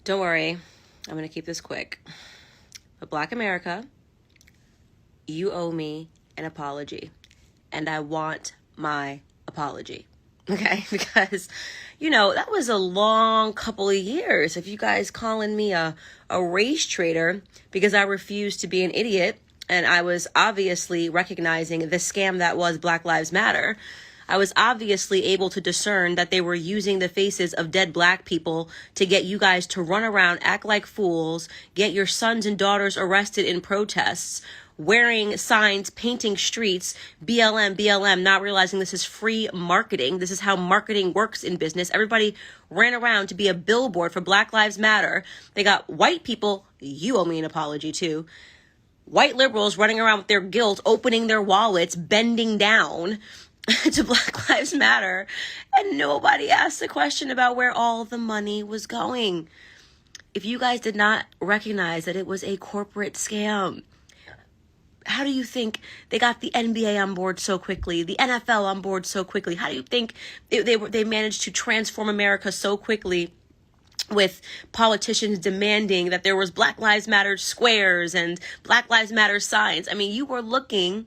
Don't worry, I'm going to keep this quick. But Black America, you owe me an apology. And I want my apology. Okay? Because, that was a long couple of years of you guys calling me a race traitor because I refused to be an idiot. And I was obviously recognizing the scam that was Black Lives Matter. I was obviously able to discern that they were using the faces of dead Black people to get you guys to run around, act like fools, get your sons and daughters arrested in protests, wearing signs, painting streets, BLM, BLM, not realizing this is free marketing. This is how marketing works in business. Everybody ran around to be a billboard for Black Lives Matter. They got white people, you owe me an apology too, white liberals running around with their guilt, opening their wallets, bending down to Black Lives Matter, and nobody asked the question about where all the money was going. If you guys did not recognize that it was a corporate scam, how do you think they got the NBA on board so quickly, the NFL on board so quickly? How do you think they managed to transform America so quickly with politicians demanding that there was Black Lives Matter squares and Black Lives Matter signs? I mean, you were looking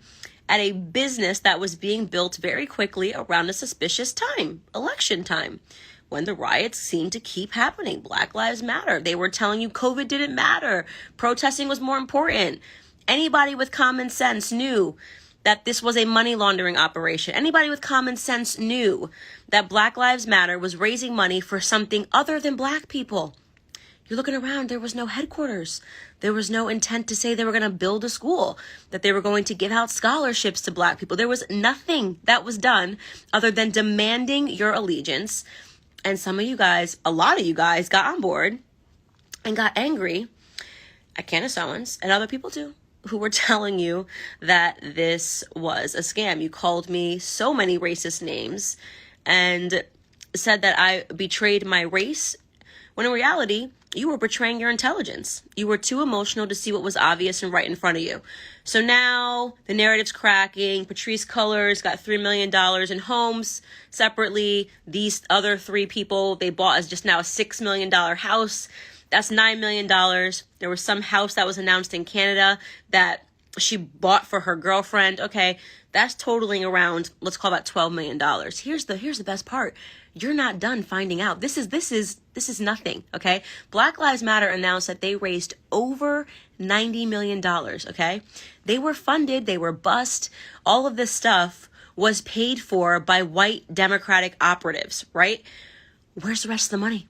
at a business that was being built very quickly around a suspicious time, election time, when the riots seemed to keep happening. Black Lives Matter. They were telling you COVID didn't matter. Protesting was more important. Anybody with common sense knew that this was a money laundering operation. Anybody with common sense knew that Black Lives Matter was raising money for something other than Black people. You're looking around, there was no headquarters. There was no intent to say they were going to build a school, that they were going to give out scholarships to Black people. There was nothing that was done other than demanding your allegiance. And some of you guys, a lot of you guys got on board and got angry at Candace Owens and other people too, who were telling you that this was a scam. You called me so many racist names and said that I betrayed my race, when in reality, you were betraying your intelligence. You were too emotional to see what was obvious and right in front of you. So now the narrative's cracking. Patrice Cullors got $3 million in homes separately. These other three people, they bought as just now a $6 million house. That's $9 million. There was some house that was announced in Canada that she bought for her girlfriend. Okay, that's totaling around, let's call that $12 million. Here's the best part. You're not done finding out. This is nothing, okay? Black Lives Matter announced that they raised over $90 million, okay? They were funded, they were bussed. All of this stuff was paid for by white Democratic operatives, right? Where's the rest of the money?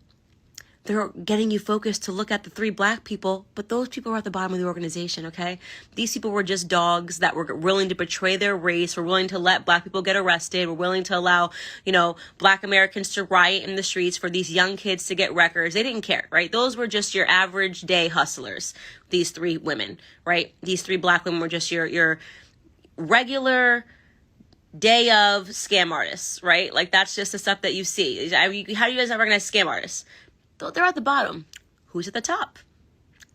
They're getting you focused to look at the three Black people, but those people were at the bottom of the organization, okay? These people were just dogs that were willing to betray their race, were willing to let Black people get arrested, were willing to allow, Black Americans to riot in the streets for these young kids to get records. They didn't care, right? Those were just your average day hustlers, these three women, right? These three Black women were just your regular day of scam artists, right? Like, that's just the stuff that you see. How do you guys not recognize scam artists? They're at the bottom. Who's at the top?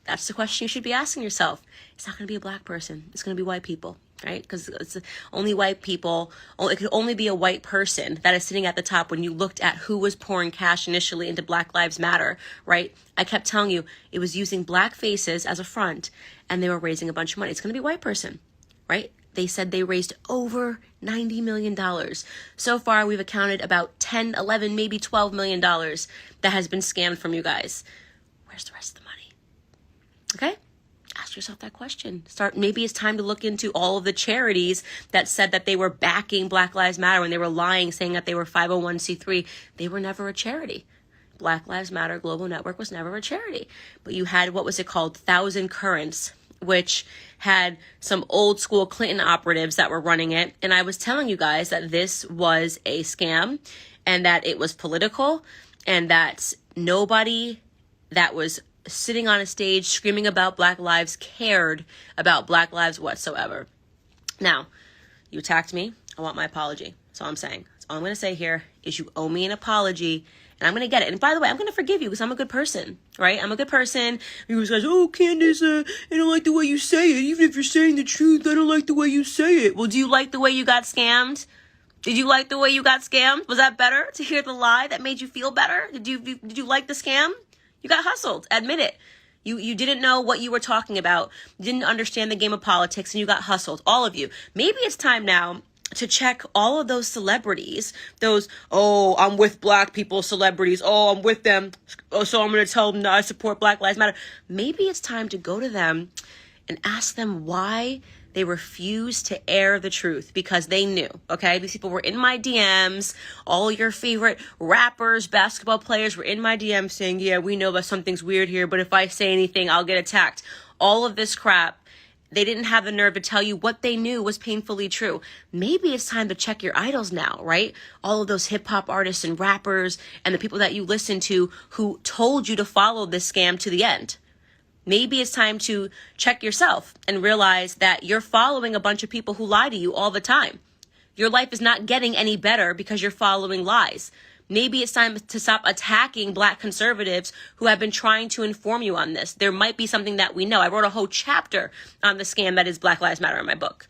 That's the question you should be asking yourself. It's not going to be a Black person. It's going to be white people, right? Because it's only white people. It could only be a white person that is sitting at the top when you looked at who was pouring cash initially into Black Lives Matter, right? I kept telling you it was using Black faces as a front, and they were raising a bunch of money. It's going to be a white person, right? They said they raised over $90 million. So far, we've accounted about 10, 11, maybe $12 million that has been scammed from you guys. Where's the rest of the money? Okay? Ask yourself that question. Maybe it's time to look into all of the charities that said that they were backing Black Lives Matter when they were lying, saying that they were 501c3. They were never a charity. Black Lives Matter Global Network was never a charity. But you had, what was it called? Thousand Currents, which had some old school Clinton operatives that were running it. And I was telling you guys that this was a scam and that it was political and that nobody that was sitting on a stage screaming about Black lives cared about Black lives whatsoever. Now, you attacked me. I want my apology. That's all I'm saying. That's all I'm going to say here is you owe me an apology. And I'm going to get it. And by the way, I'm going to forgive you because I'm a good person, right? I'm a good person. You guys, oh, Candace, I don't like the way you say it. Even if you're saying the truth, I don't like the way you say it. Well, do you like the way you got scammed? Did you like the way you got scammed? Was that better to hear the lie that made you feel better? Did you like the scam? You got hustled. Admit it. You didn't know what you were talking about. You didn't understand the game of politics, and you got hustled. All of you. Maybe it's time now to check all of those celebrities, those, oh, I'm with black people celebrities, oh, I'm with them, oh, so I'm going to tell them that I support Black Lives Matter. Maybe it's time to go to them and ask them why they refused to air the truth, because they knew, okay? These people were in my DMs. All your favorite rappers, basketball players were in my DMs saying, yeah, we know that something's weird here, but if I say anything, I'll get attacked. All of this crap. They didn't have the nerve to tell you what they knew was painfully true. Maybe it's time to check your idols now, right? All of those hip hop artists and rappers and the people that you listen to who told you to follow this scam to the end. Maybe it's time to check yourself and realize that you're following a bunch of people who lie to you all the time. Your life is not getting any better because you're following lies. Maybe it's time to stop attacking black conservatives who have been trying to inform you on this. There might be something that we know. I wrote a whole chapter on the scam that is Black Lives Matter in my book.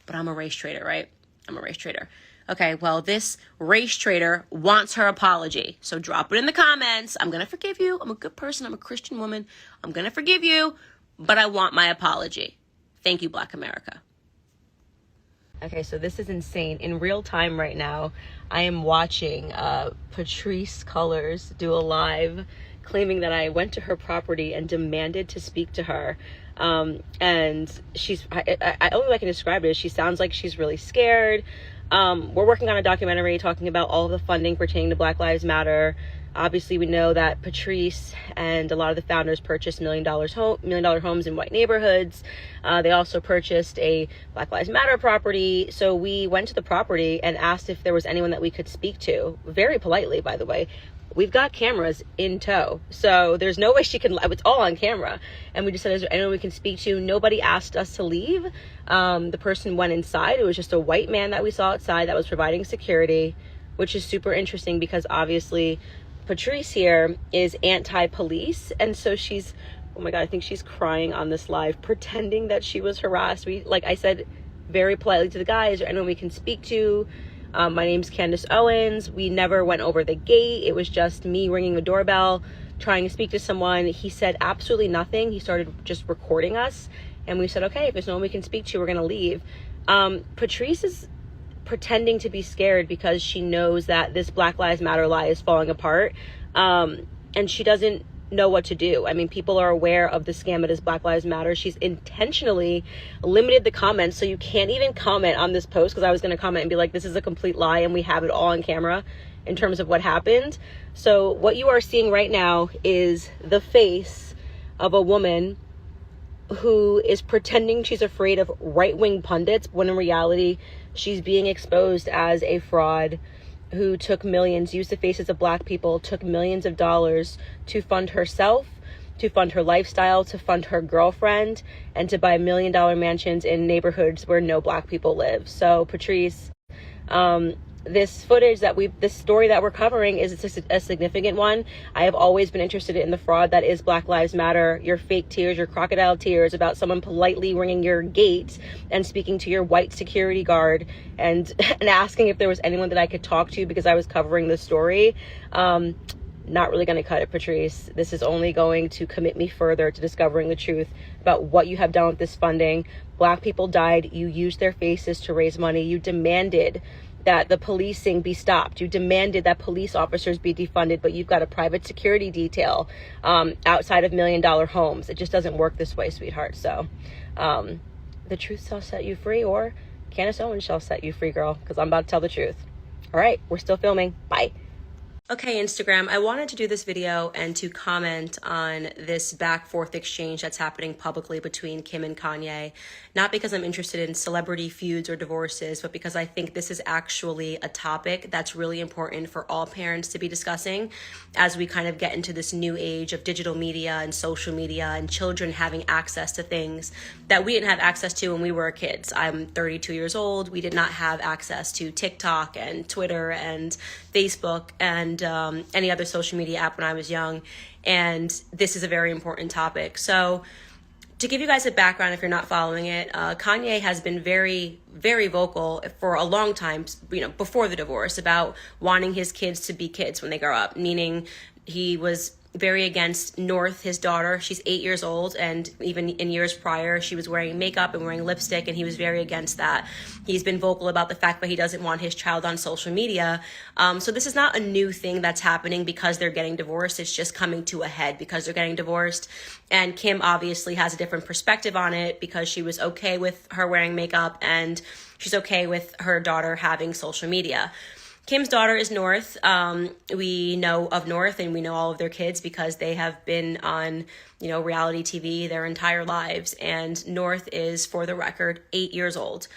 But I'm a race trader, right? I'm a race trader. Okay, well, this race trader wants her apology. So drop it in the comments. I'm going to forgive you. I'm a good person. I'm a Christian woman. I'm going to forgive you, but I want my apology. Thank you, Black America. Okay, so this is insane. In real time right now, I am watching Patrisse Cullors do a live claiming that I went to her property and demanded to speak to her. And she's, I only way I can describe it is she sounds like she's really scared. We're working on a documentary talking about all of the funding pertaining to Black Lives Matter. Obviously, we know that Patrisse and a lot of the founders purchased $1 million homes in white neighborhoods. They also purchased a Black Lives Matter property. So we went to the property and asked if there was anyone that we could speak to, very politely, by the way. We've got cameras in tow, so there's no way she can, it's all on camera. And we just said, is there anyone we can speak to? Nobody asked us to leave. The person went inside. It was just a white man that we saw outside that was providing security, which is super interesting because obviously Patrisse here is anti-police. And so she's, oh my God, I think she's crying on this live, pretending that she was harassed. We, like I said, very politely to the guy, is there anyone we can speak to? My name's Candace Owens. We never went over the gate. It was just me ringing the doorbell, trying to speak to someone. He said absolutely nothing. He started just recording us. And we said, okay, if there's no one we can speak to, we're going to leave. Patrisse is pretending to be scared because she knows that this Black Lives Matter lie is falling apart. And she doesn't know what to do. I mean, people are aware of the scam that is Black Lives Matter. She's intentionally limited the comments, so you can't even comment on this post, because I was going to comment and be like, this is a complete lie, and we have it all on camera in terms of what happened. So what you are seeing right now is the face of a woman who is pretending she's afraid of right-wing pundits, when in reality, she's being exposed as a fraud who took millions, used the faces of black people, took millions of dollars to fund herself, to fund her lifestyle, to fund her girlfriend, and to buy $1 million mansions in neighborhoods where no black people live. So Patrisse, this footage that this story that we're covering is a significant one. I have always been interested in the fraud that is Black Lives Matter, your fake tears, your crocodile tears about someone politely ringing your gate and speaking to your white security guard and asking if there was anyone that I could talk to because I was covering the story. Not really going to cut it, Patrisse. This is only going to commit me further to discovering the truth about what you have done with this funding. Black people died. You used their faces to raise money. You demanded that the policing be stopped. You demanded that police officers be defunded, but you've got a private security detail outside of $1 million homes. It just doesn't work this way, sweetheart. So the truth shall set you free, or Candace Owens shall set you free, girl, because I'm about to tell the truth. All right, we're still filming. Bye. Okay, Instagram, I wanted to do this video and to comment on this back-forth exchange that's happening publicly between Kim and Kanye. Not because I'm interested in celebrity feuds or divorces, but because I think this is actually a topic that's really important for all parents to be discussing as we kind of get into this new age of digital media and social media and children having access to things that we didn't have access to when we were kids. I'm 32 years old. We did not have access to TikTok and Twitter and Facebook and any other social media app when I was young. And this is a very important topic. So to give you guys a background, if you're not following it, Kanye has been very, very vocal for a long time, before the divorce, about wanting his kids to be kids when they grow up, meaning he was very against North, his daughter. She's 8 years old, and even in years prior, she was wearing makeup and wearing lipstick, and he was very against that. He's been vocal about the fact that he doesn't want his child on social media. So this is not a new thing that's happening because they're getting divorced. It's just coming to a head because they're getting divorced. And Kim obviously has a different perspective on it because she was okay with her wearing makeup, and she's okay with her daughter having social media. Kim's daughter is North. We know of North, and we know all of their kids because they have been on, reality TV their entire lives. And North is, for the record, 8 years old.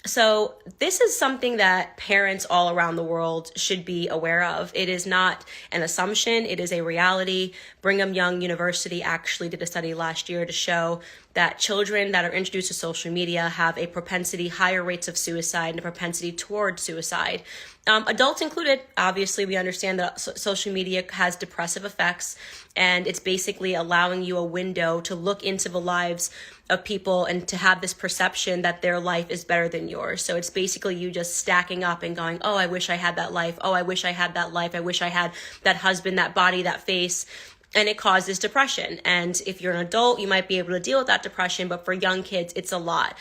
So this is something that parents all around the world should be aware of. It is not an assumption. It is a reality. Brigham Young University actually did a study last year to show that children that are introduced to social media have a propensity, higher rates of suicide and a propensity toward suicide. Adults included. Obviously, we understand that social media has depressive effects, and it's basically allowing you a window to look into the lives of people and to have this perception that their life is better than yours. So it's basically you just stacking up and going, oh, I wish I had that life. Oh, I wish I had that life. I wish I had that husband, that body, that face. And it causes depression. And if you're an adult, you might be able to deal with that depression. But for young kids, it's a lot.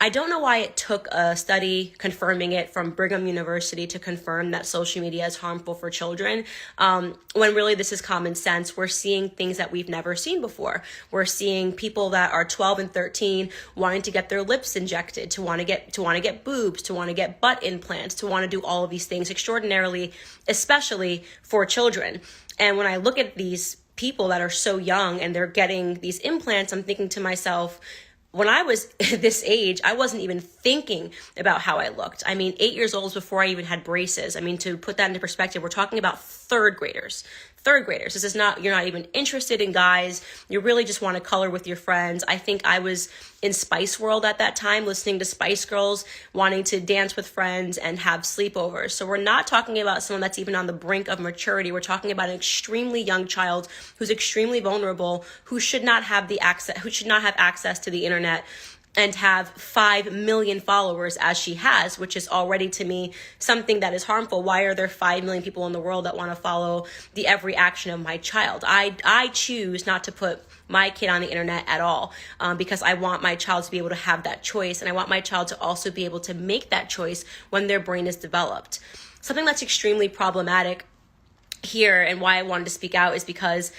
I don't know why it took a study confirming it from Brigham University to confirm that social media is harmful for children, when really this is common sense. We're seeing things that we've never seen before. We're seeing people that are 12 and 13 wanting to get their lips injected, to want to get boobs, to want to get butt implants, to want to do all of these things extraordinarily, especially for children. And when I look at these people that are so young and they're getting these implants, I'm thinking to myself, when I was this age, I wasn't even thinking about how I looked. 8 years old before I even had braces. To put that into perspective, we're talking about third graders. This is not, you're not even interested in guys. You really just want to color with your friends. I think I was in Spice World at that time, listening to Spice Girls, wanting to dance with friends and have sleepovers. So we're not talking about someone that's even on the brink of maturity. We're talking about an extremely young child who's extremely vulnerable, who should not have access to the internet and have 5 million followers as she has, which is already, to me, something that is harmful. Why are there 5 million people in the world that want to follow the every action of my child? I choose not to put my kid on the internet at all, because I want my child to be able to have that choice, and I want my child to also be able to make that choice when their brain is developed. Something that's extremely problematic here, and why I wanted to speak out, is because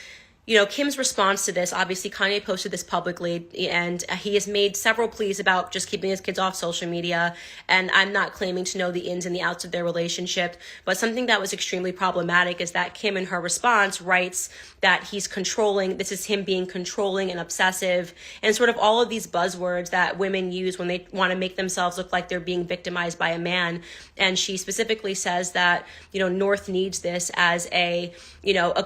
Kim's response to this, obviously Kanye posted this publicly, and he has made several pleas about just keeping his kids off social media. And I'm not claiming to know the ins and the outs of their relationship, but something that was extremely problematic is that Kim in her response writes that he's controlling. This is him being controlling and obsessive, and sort of all of these buzzwords that women use when they want to make themselves look like they're being victimized by a man. And she specifically says that, North needs this as a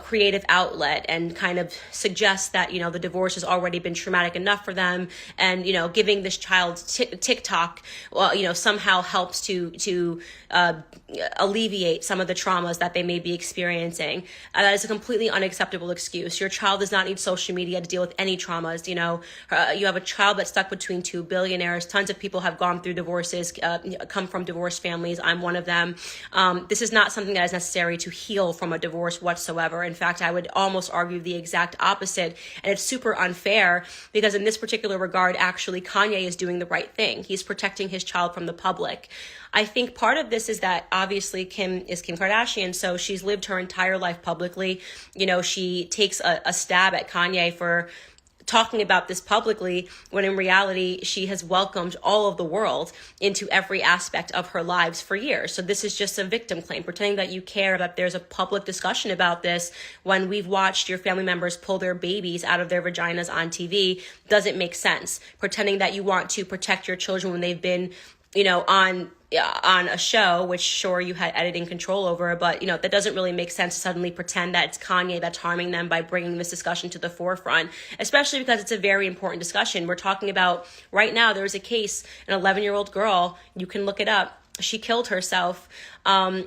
creative outlet, and kind of suggests that, the divorce has already been traumatic enough for them. And, giving this child TikTok, somehow helps to alleviate some of the traumas that they may be experiencing. That is a completely unacceptable excuse. Your child does not need social media to deal with any traumas. You have a child that's stuck between two billionaires. Tons of people have gone through divorces, come from divorced families. I'm one of them. This is not something that is necessary to heal from a divorce whatsoever. In fact, I would almost argue the exact opposite. And it's super unfair because in this particular regard, actually, Kanye is doing the right thing. He's protecting his child from the public. I think part of this is that obviously Kim is Kim Kardashian, so she's lived her entire life publicly. She takes a stab at Kanye for talking about this publicly, when in reality, she has welcomed all of the world into every aspect of her lives for years. So this is just a victim claim, pretending that you care, that there's a public discussion about this when we've watched your family members pull their babies out of their vaginas on TV doesn't make sense. Pretending that you want to protect your children when they've been, on a show, which sure you had editing control over, but that doesn't really make sense to suddenly pretend that it's Kanye that's harming them by bringing this discussion to the forefront, especially because it's a very important discussion. We're talking about right now, there's a case, an 11-year-old girl, you can look it up. She killed herself, and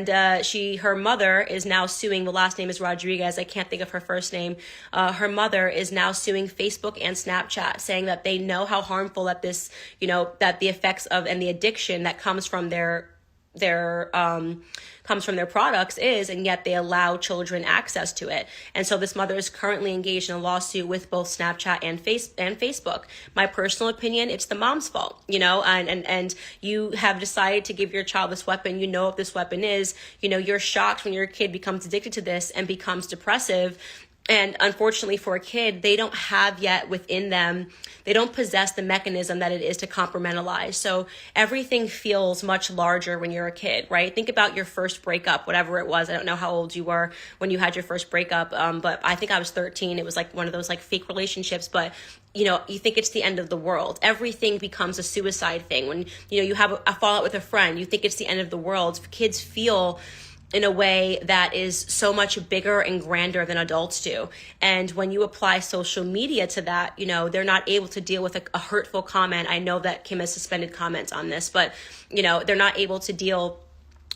her mother is now suing. The last name is Rodriguez. I can't think of her first name. Her mother is now suing Facebook and Snapchat, saying that they know how harmful that this, that the effects of and the addiction that comes from their comes from their products is, and yet they allow children access to it. And so this mother is currently engaged in a lawsuit with both Snapchat and Facebook. My personal opinion, it's the mom's fault, and you have decided to give your child this weapon. You know what this weapon is. You're shocked when your kid becomes addicted to this and becomes depressive. And unfortunately for a kid, they don't have yet within them, they don't possess the mechanism that it is to compartmentalize. So everything feels much larger when you're a kid, right? Think about your first breakup, whatever it was. I don't know how old you were when you had your first breakup, but I think I was 13. It was like one of those like fake relationships, but you think it's the end of the world. Everything becomes a suicide thing. When, you have a fallout with a friend, you think it's the end of the world. Kids feel in a way that is so much bigger and grander than adults do. And when you apply social media to that, they're not able to deal with a hurtful comment. I know that Kim has suspended comments on this, but, they're not able to deal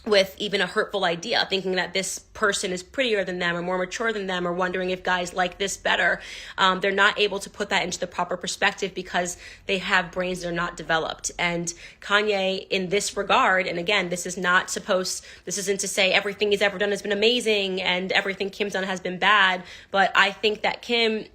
with even a hurtful idea, thinking that this person is prettier than them or more mature than them, or wondering if guys like this better. They're not able to put that into the proper perspective because they have brains that are not developed. And Kanye, in this regard, and again, this isn't to say everything he's ever done has been amazing and everything Kim's done has been bad, but I think that Kim,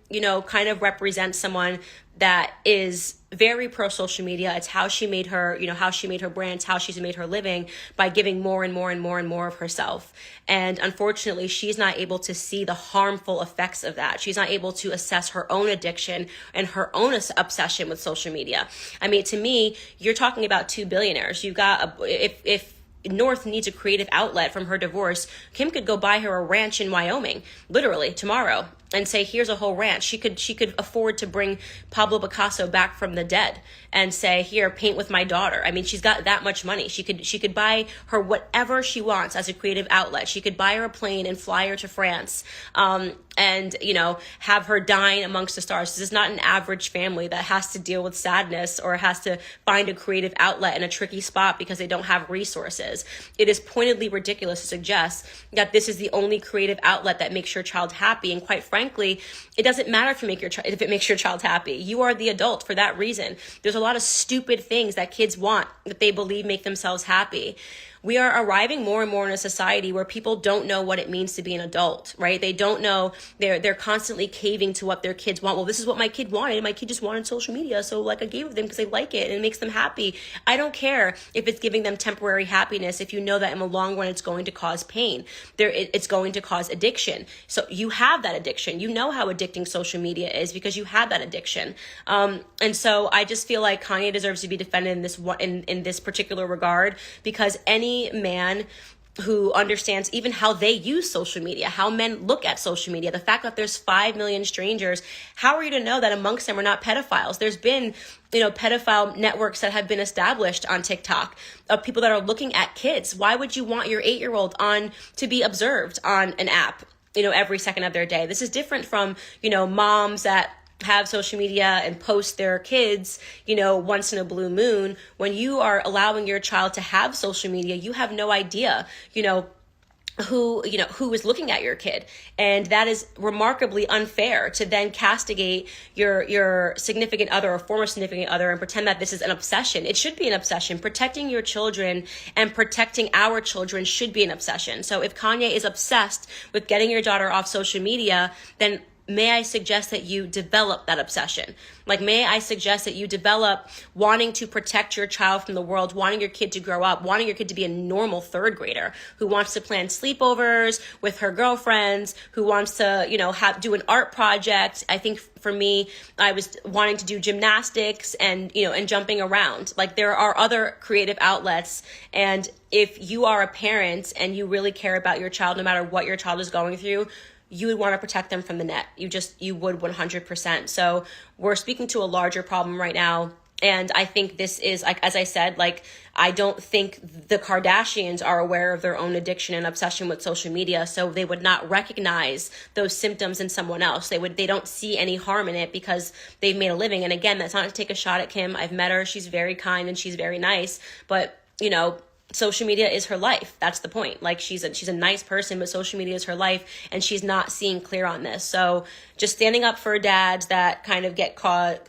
kind of represents someone that is very pro social media. It's how she made her, how she made her brands, how she's made her living, by giving more and more and more and more of herself. And unfortunately, she's not able to see the harmful effects of that. She's not able to assess her own addiction and her own obsession with social media. I mean, to me, you're talking about two billionaires. You've got, if North needs a creative outlet from her divorce, Kim could go buy her a ranch in Wyoming, literally tomorrow, and say, here's a whole ranch. She could afford to bring Pablo Picasso back from the dead and say, here, paint with my daughter. I mean, she's got that much money. She could buy her whatever she wants as a creative outlet. She could buy her a plane and fly her to France, and have her dine amongst the stars. This is not an average family that has to deal with sadness or has to find a creative outlet in a tricky spot because they don't have resources. It is pointedly ridiculous to suggest that this is the only creative outlet that makes your child happy. And quite frankly, it doesn't matter if it makes your child happy. You are the adult for that reason. There's a lot of stupid things that kids want that they believe make themselves happy. We are arriving more and more in a society where people don't know what it means to be an adult, right? They don't know. They're constantly caving to what their kids want. Well, this is what my kid wanted. My kid just wanted social media, so I gave it to them because they like it and it makes them happy. I don't care if it's giving them temporary happiness if you know that in the long run it's going to cause pain. It's going to cause addiction. So you have that addiction. You know how addicting social media is because you had that addiction. And so I just feel like Kanye deserves to be defended in this particular regard, because any man who understands even how they use social media, how men look at social media, the fact that there's 5 million strangers, how are you to know that amongst them are not pedophiles? There's been, pedophile networks that have been established on TikTok of people that are looking at kids. Why would you want your 8-year-old to be observed on an app, every second of their day? This is different from, moms that have social media and post their kids, once in a blue moon. When you are allowing your child to have social media, you have no idea, who is looking at your kid. And that is remarkably unfair to then castigate your significant other or former significant other and pretend that this is an obsession. It should be an obsession. Protecting your children and protecting our children should be an obsession. So if Kanye is obsessed with getting your daughter off social media, then may I suggest that you develop that obsession? May I suggest that you develop wanting to protect your child from the world, wanting your kid to grow up, wanting your kid to be a normal third grader who wants to plan sleepovers with her girlfriends, who wants to, do an art project. I think for me, I was wanting to do gymnastics and jumping around. There are other creative outlets. And if you are a parent and you really care about your child, no matter what your child is going through, you would want to protect them from the net. You would 100%. So we're speaking to a larger problem right now. And I think this is, as I said, I don't think the Kardashians are aware of their own addiction and obsession with social media. So they would not recognize those symptoms in someone else. They don't see any harm in it because they've made a living. And again, that's not to take a shot at Kim. I've met her. She's very kind and she's very nice. But, social media is her life. That's the point. She's a nice person, but social media is her life, and she's not seeing clear on this. So just standing up for dads that kind of get caught,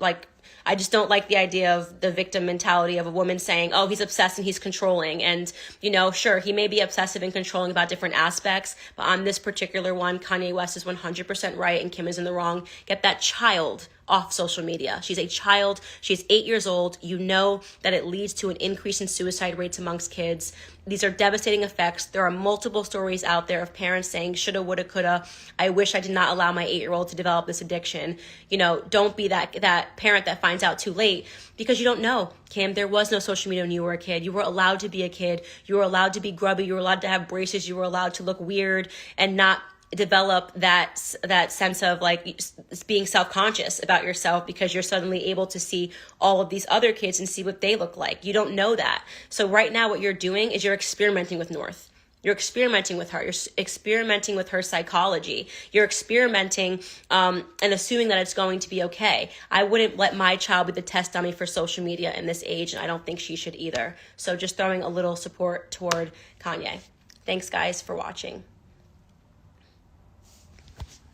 I just don't like the idea of the victim mentality of a woman saying, oh, he's obsessed and he's controlling. And, you know, sure, he may be obsessive and controlling about different aspects, but on this particular one, Kanye West is 100% right and Kim is in the wrong. Get that child off social media. She's a child. She's 8 years old. You know that it leads to an increase in suicide rates amongst kids. These are devastating effects. There are multiple stories out there of parents saying, shoulda, woulda, coulda. I wish I did not allow my 8-year-old to develop this addiction. You know, don't be that parent that finds out too late, because you don't know. Kim, there was no social media when you were a kid. You were allowed to be a kid. You were allowed to be grubby. You were allowed to have braces. You were allowed to look weird and not develop that sense of like being self-conscious about yourself, because you're suddenly able to see all of these other kids and see what they look like. You don't know that. So right now what you're doing is you're experimenting with North. You're experimenting with her. You're experimenting with her psychology. You're experimenting and assuming that it's going to be okay. I wouldn't let my child be the test dummy for social media in this age, and I don't think she should either. So just throwing a little support toward Kanye. Thanks, guys, for watching.